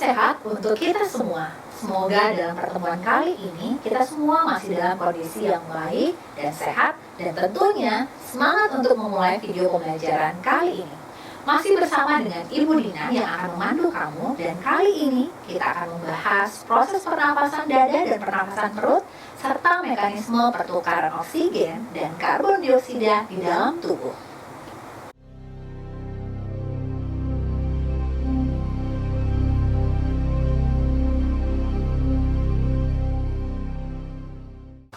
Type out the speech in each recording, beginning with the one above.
sehat untuk kita semua. Semoga dalam pertemuan kali ini kita semua masih dalam kondisi yang baik dan sehat, dan tentunya semangat untuk memulai video pembelajaran kali ini. Masih bersama dengan Ibu Dina yang akan memandu kamu, dan kali ini kita akan membahas proses pernapasan dada dan pernapasan perut serta mekanisme pertukaran oksigen dan karbon dioksida di dalam tubuh.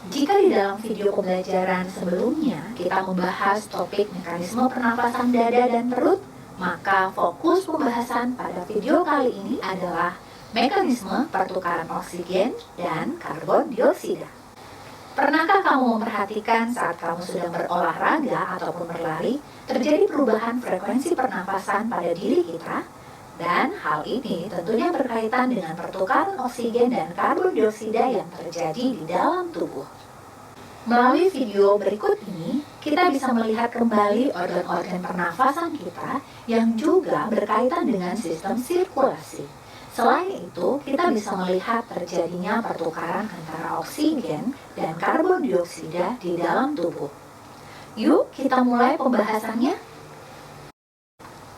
Jika di dalam video pembelajaran sebelumnya kita membahas topik mekanisme pernapasan dada dan perut, maka fokus pembahasan pada video kali ini adalah mekanisme pertukaran oksigen dan karbon dioksida. Pernahkah kamu memperhatikan saat kamu sedang berolahraga ataupun berlari, terjadi perubahan frekuensi pernapasan pada diri kita? Dan hal ini tentunya berkaitan dengan pertukaran oksigen dan karbon dioksida yang terjadi di dalam tubuh. Melalui video berikut ini, kita bisa melihat kembali organ-organ pernafasan kita yang juga berkaitan dengan sistem sirkulasi. Selain itu, kita bisa melihat terjadinya pertukaran antara oksigen dan karbon dioksida di dalam tubuh. Yuk, kita mulai pembahasannya.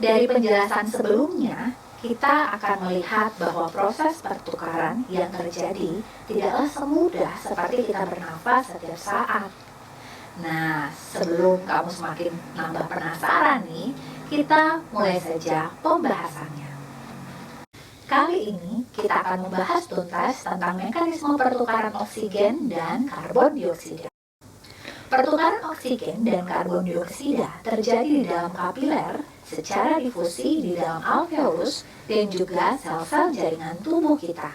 Dari penjelasan sebelumnya, kita akan melihat bahwa proses pertukaran yang terjadi tidaklah semudah seperti kita bernafas setiap saat. Nah, sebelum kamu semakin nambah penasaran nih, kita mulai saja pembahasannya. Kali ini kita akan membahas tuntas tentang mekanisme pertukaran oksigen dan karbon dioksida. Pertukaran oksigen dan karbon dioksida terjadi di dalam kapiler secara difusi di dalam alveolus dan juga sel-sel jaringan tubuh kita.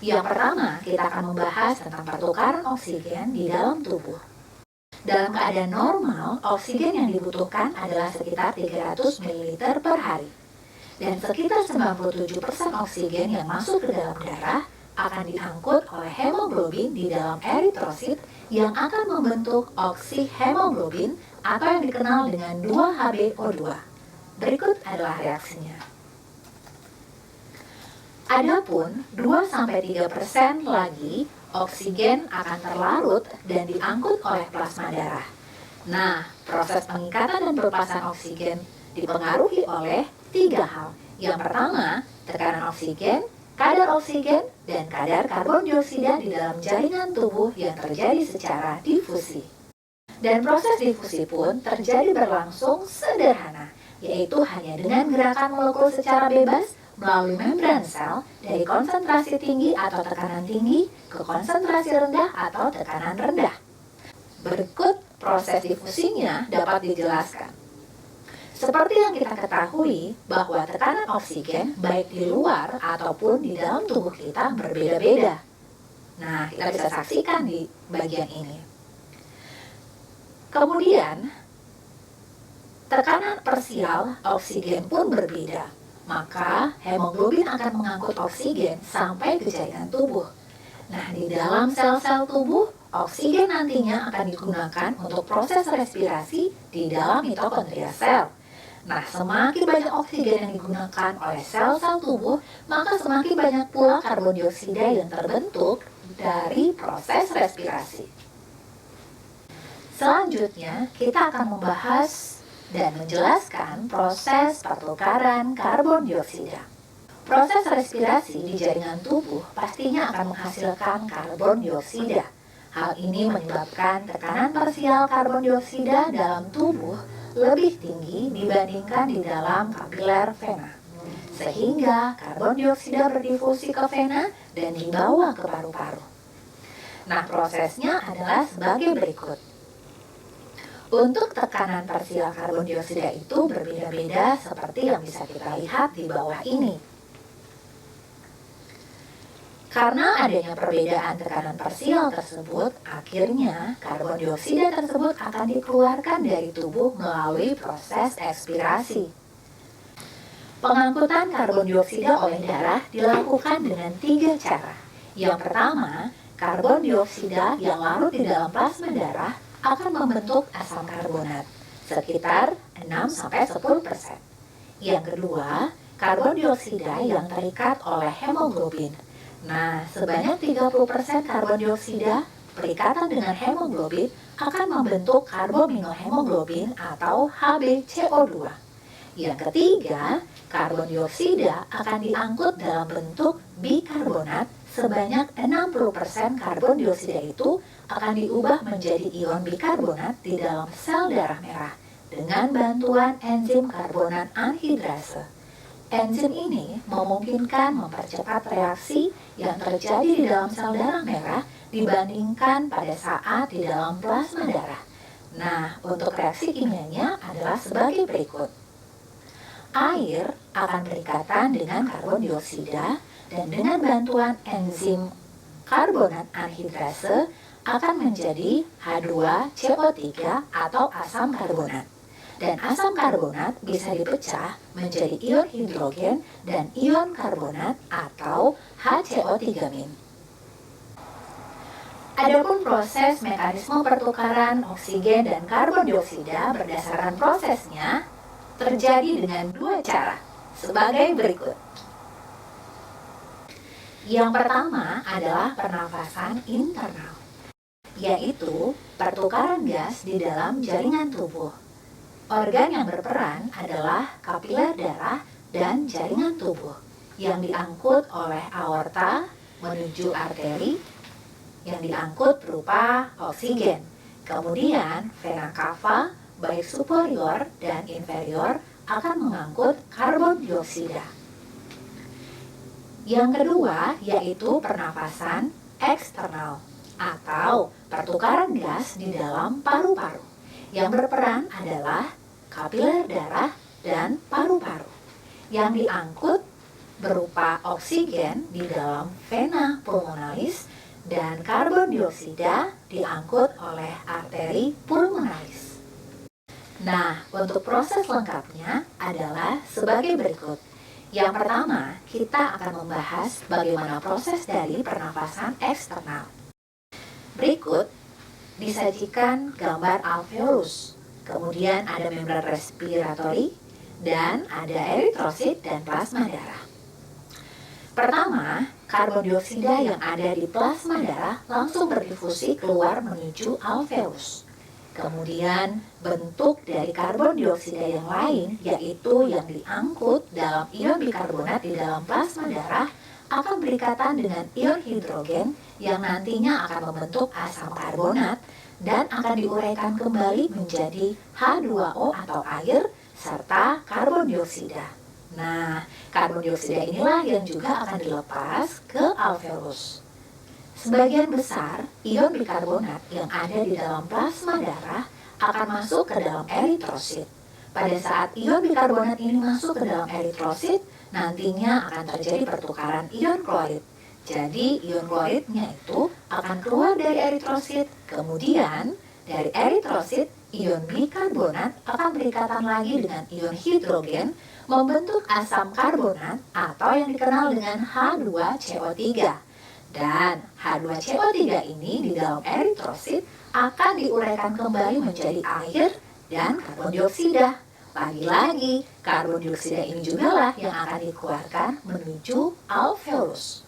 Yang pertama, kita akan membahas tentang pertukaran oksigen di dalam tubuh. Dalam keadaan normal, oksigen yang dibutuhkan adalah sekitar 300 ml per hari. Dan sekitar 97% oksigen yang masuk ke dalam darah akan diangkut oleh hemoglobin di dalam eritrosit yang akan membentuk oksihemoglobin atau yang dikenal dengan 2-HbO2. Berikut adalah reaksinya. Adapun 2-3% lagi oksigen akan terlarut dan diangkut oleh plasma darah. Nah, proses pengikatan dan pelepasan oksigen dipengaruhi oleh 3 hal. Yang pertama, tekanan oksigen, kadar oksigen, dan kadar karbon dioksida di dalam jaringan tubuh yang terjadi secara difusi. Dan proses difusi pun terjadi berlangsung sederhana, yaitu hanya dengan gerakan molekul secara bebas melalui membran sel dari konsentrasi tinggi atau tekanan tinggi ke konsentrasi rendah atau tekanan rendah. Berikut proses difusinya dapat dijelaskan. Seperti yang kita ketahui bahwa tekanan oksigen baik di luar ataupun di dalam tubuh kita berbeda-beda. Nah, kita bisa saksikan di bagian ini. Kemudian, tekanan parsial oksigen pun berbeda, maka hemoglobin akan mengangkut oksigen sampai ke jaringan tubuh. Nah, di dalam sel-sel tubuh, oksigen nantinya akan digunakan untuk proses respirasi di dalam mitokondria sel. Nah, semakin banyak oksigen yang digunakan oleh sel-sel tubuh, maka semakin banyak pula karbon dioksida yang terbentuk dari proses respirasi. Selanjutnya, kita akan membahas dan menjelaskan proses pertukaran karbon dioksida. Proses respirasi di jaringan tubuh pastinya akan menghasilkan karbon dioksida. Hal ini menyebabkan tekanan parsial karbon dioksida dalam tubuh lebih tinggi dibandingkan di dalam kapiler vena. Sehingga karbon dioksida berdifusi ke vena dan dibawa ke paru-paru. Nah, prosesnya adalah sebagai berikut. Untuk tekanan parsial karbon dioksida itu berbeda-beda seperti yang bisa kita lihat di bawah ini. Karena adanya perbedaan tekanan parsial tersebut, akhirnya karbon dioksida tersebut akan dikeluarkan dari tubuh melalui proses ekspirasi. Pengangkutan karbon dioksida oleh darah dilakukan dengan 3 cara. Yang pertama, karbon dioksida yang larut di dalam plasma darah akan membentuk asam karbonat sekitar 6-10%. Yang kedua, karbon dioksida yang terikat oleh hemoglobin. Nah, sebanyak 30% karbon dioksida berikatan dengan hemoglobin akan membentuk karbaminohemoglobin atau HbCO2. Yang ketiga, karbon dioksida akan diangkut dalam bentuk bikarbonat. Sebanyak 60% karbon dioksida itu akan diubah menjadi ion bikarbonat di dalam sel darah merah dengan bantuan enzim karbonat anhidrase. Enzim ini memungkinkan mempercepat reaksi yang terjadi di dalam sel darah merah dibandingkan pada saat di dalam plasma darah. Nah, untuk reaksi kimianya adalah sebagai berikut. Air akan berikatan dengan karbon dioksida dan dengan bantuan enzim karbonat anhidrase akan menjadi H2CO3 atau asam karbonat. Dan asam karbonat bisa dipecah menjadi ion hidrogen dan ion karbonat atau HCO3-. Adapun proses mekanisme pertukaran oksigen dan karbon dioksida berdasarkan prosesnya terjadi dengan dua cara sebagai berikut. Yang pertama adalah pernafasan internal, yaitu pertukaran gas di dalam jaringan tubuh. Organ yang berperan adalah kapiler darah dan jaringan tubuh yang diangkut oleh aorta menuju arteri yang diangkut berupa oksigen. Kemudian vena cava baik superior dan inferior akan mengangkut karbon dioksida. Yang kedua yaitu pernafasan eksternal atau pertukaran gas di dalam paru-paru. Yang berperan adalah kapiler darah dan paru-paru yang diangkut berupa oksigen di dalam vena pulmonalis dan karbon dioksida diangkut oleh arteri pulmonalis. Nah, untuk proses lengkapnya adalah sebagai berikut. Yang pertama, kita akan membahas bagaimana proses dari pernafasan eksternal. Berikut disajikan gambar alveolus, kemudian ada membran respiratori, dan ada eritrosit dan plasma darah. Pertama, karbon dioksida yang ada di plasma darah langsung berdifusi keluar menuju alveolus. Kemudian bentuk dari karbon dioksida yang lain, yaitu yang diangkut dalam ion bikarbonat di dalam plasma darah, akan berikatan dengan ion hidrogen yang nantinya akan membentuk asam karbonat dan akan diuraikan kembali menjadi H2O atau air serta karbon dioksida. Nah, karbon dioksida inilah yang juga akan dilepas ke alveolus. Sebagian besar ion bikarbonat yang ada di dalam plasma darah akan masuk ke dalam eritrosit. Pada saat ion bikarbonat ini masuk ke dalam eritrosit, nantinya akan terjadi pertukaran ion klorid. Jadi ion kloridnya itu akan keluar dari eritrosit. Kemudian dari eritrosit, ion bikarbonat akan berikatan lagi dengan ion hidrogen membentuk asam karbonat atau yang dikenal dengan H2CO3. Dan H2CO3 ini di dalam eritrosit akan diuraikan kembali menjadi air dan karbon dioksida. Lagi-lagi, karbon dioksida ini juga lah yang akan dikeluarkan menuju alveolus.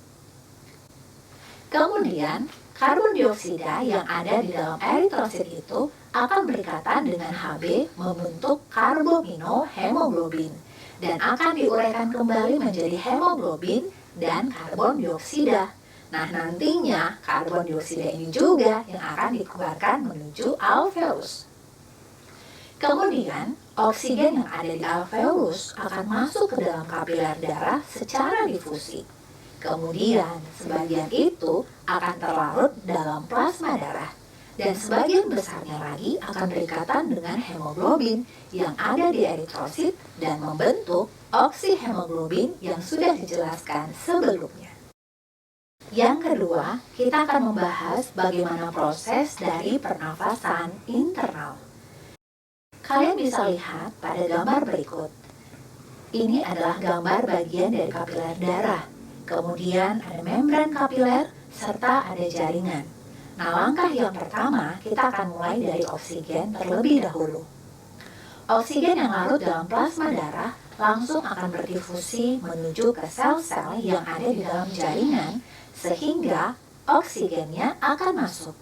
Kemudian, karbon dioksida yang ada di dalam eritrosit itu akan berikatan dengan Hb membentuk karbaminohemoglobin dan akan diuraikan kembali menjadi hemoglobin dan karbon dioksida. Nah, nantinya karbon dioksida ini juga yang akan dikeluarkan menuju alveolus. Kemudian, oksigen yang ada di alveolus akan masuk ke dalam kapiler darah secara difusi. Kemudian, sebagian itu akan terlarut dalam plasma darah. Dan sebagian besarnya lagi akan berikatan dengan hemoglobin yang ada di eritrosit dan membentuk oksihemoglobin yang sudah dijelaskan sebelumnya. Yang kedua, kita akan membahas bagaimana proses dari pernafasan internal. Kalian bisa lihat pada gambar berikut. Ini adalah gambar bagian dari kapiler darah. Kemudian ada membran kapiler serta ada jaringan. Nah, langkah yang pertama kita akan mulai dari oksigen terlebih dahulu. Oksigen yang larut dalam plasma darah langsung akan berdifusi menuju ke sel-sel yang ada di dalam jaringan, sehingga oksigennya akan masuk.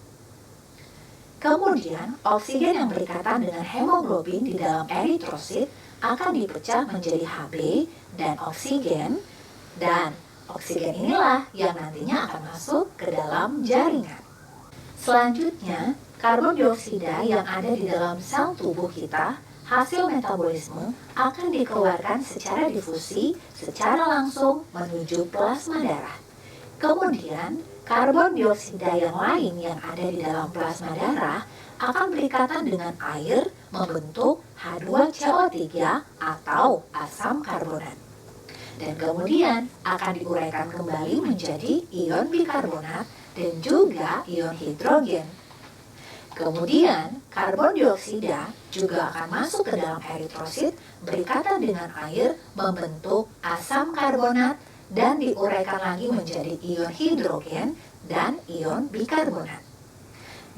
Kemudian, oksigen yang berikatan dengan hemoglobin di dalam eritrosit akan dipecah menjadi Hb dan oksigen inilah yang nantinya akan masuk ke dalam jaringan. Selanjutnya, karbon dioksida yang ada di dalam sel tubuh kita hasil metabolisme akan dikeluarkan secara difusi secara langsung menuju plasma darah. Kemudian, karbon dioksida yang lain yang ada di dalam plasma darah akan berikatan dengan air membentuk H2CO3 atau asam karbonat. Dan kemudian akan diuraikan kembali menjadi ion bikarbonat dan juga ion hidrogen. Kemudian, karbon dioksida juga akan masuk ke dalam eritrosit berikatan dengan air membentuk asam karbonat dan diuraikan lagi menjadi ion hidrogen dan ion bikarbonat.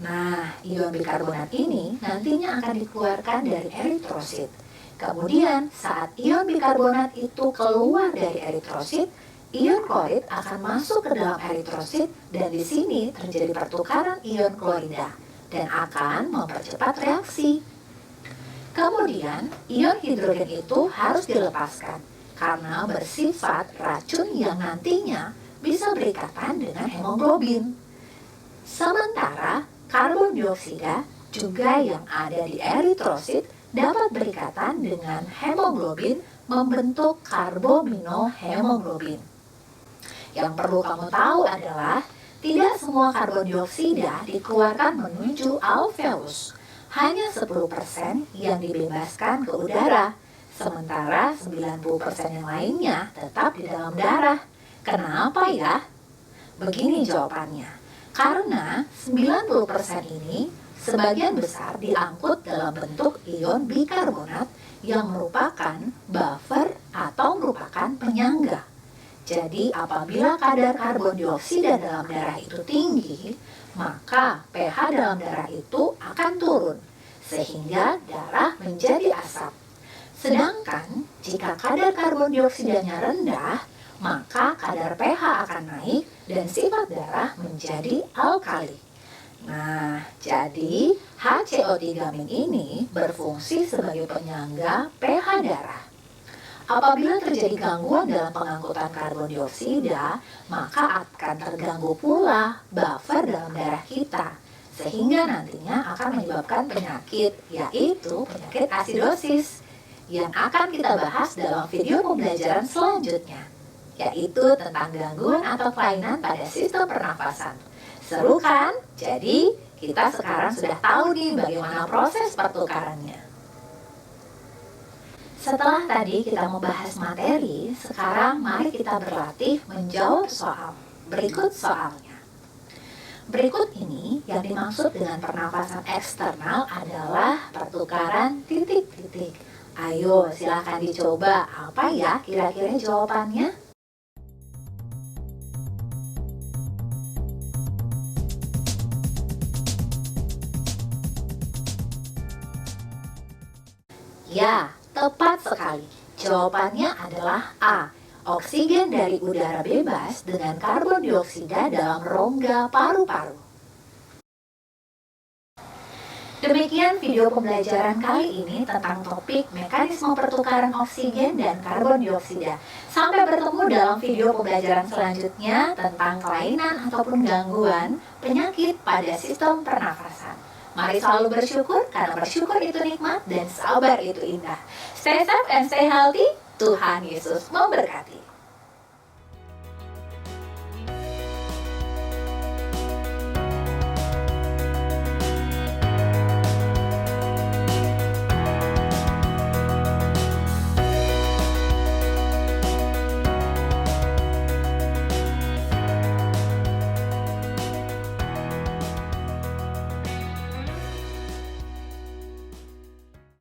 Nah, ion bikarbonat ini nantinya akan dikeluarkan dari eritrosit. Kemudian, saat ion bikarbonat itu keluar dari eritrosit, ion klorid akan masuk ke dalam eritrosit dan di sini terjadi pertukaran ion klorida dan akan mempercepat reaksi. Kemudian, ion hidrogen itu harus dilepaskan karena bersifat racun yang nantinya bisa berikatan dengan hemoglobin. Sementara karbon dioksida juga yang ada di eritrosit dapat berikatan dengan hemoglobin membentuk karbominohemoglobin. Yang perlu kamu tahu adalah tidak semua karbon dioksida dikeluarkan menuju alveolus. Hanya 10% yang dibebaskan ke udara, sementara 90% yang lainnya tetap di dalam darah. Kenapa ya? Begini jawabannya. Karena 90% ini sebagian besar diangkut dalam bentuk ion bikarbonat yang merupakan buffer atau merupakan penyangga. Jadi apabila kadar karbon dioksida dalam darah itu tinggi, maka pH dalam darah itu akan turun, sehingga darah menjadi asam. Sedangkan jika kadar karbon dioksidanya rendah, maka kadar pH akan naik dan sifat darah menjadi alkali. Nah, jadi HCO3- ini berfungsi sebagai penyangga pH darah. Apabila terjadi gangguan dalam pengangkutan karbon dioksida, maka akan terganggu pula buffer dalam darah kita, sehingga nantinya akan menyebabkan penyakit, yaitu penyakit asidosis, yang akan kita bahas dalam video pembelajaran selanjutnya, yaitu tentang gangguan atau kelainan pada sistem pernafasan. Seru kan? Jadi, kita sekarang sudah tahu nih bagaimana proses pertukarannya. Setelah tadi kita membahas materi, sekarang mari kita berlatih menjawab soal. Berikut soalnya. Berikut ini yang dimaksud dengan pernafasan eksternal adalah pertukaran titik-titik. Ayo silahkan dicoba, apa ya kira-kira jawabannya? Ya, tepat sekali. Jawabannya adalah A. Oksigen dari udara bebas dengan karbon dioksida dalam rongga paru-paru. Demikian video pembelajaran kali ini tentang topik mekanisme pertukaran oksigen dan karbon dioksida. Sampai bertemu dalam video pembelajaran selanjutnya tentang kelainan ataupun gangguan penyakit pada sistem pernafasan. Mari selalu bersyukur, karena bersyukur itu nikmat dan sabar itu indah. Stay safe and stay healthy. Tuhan Yesus memberkati.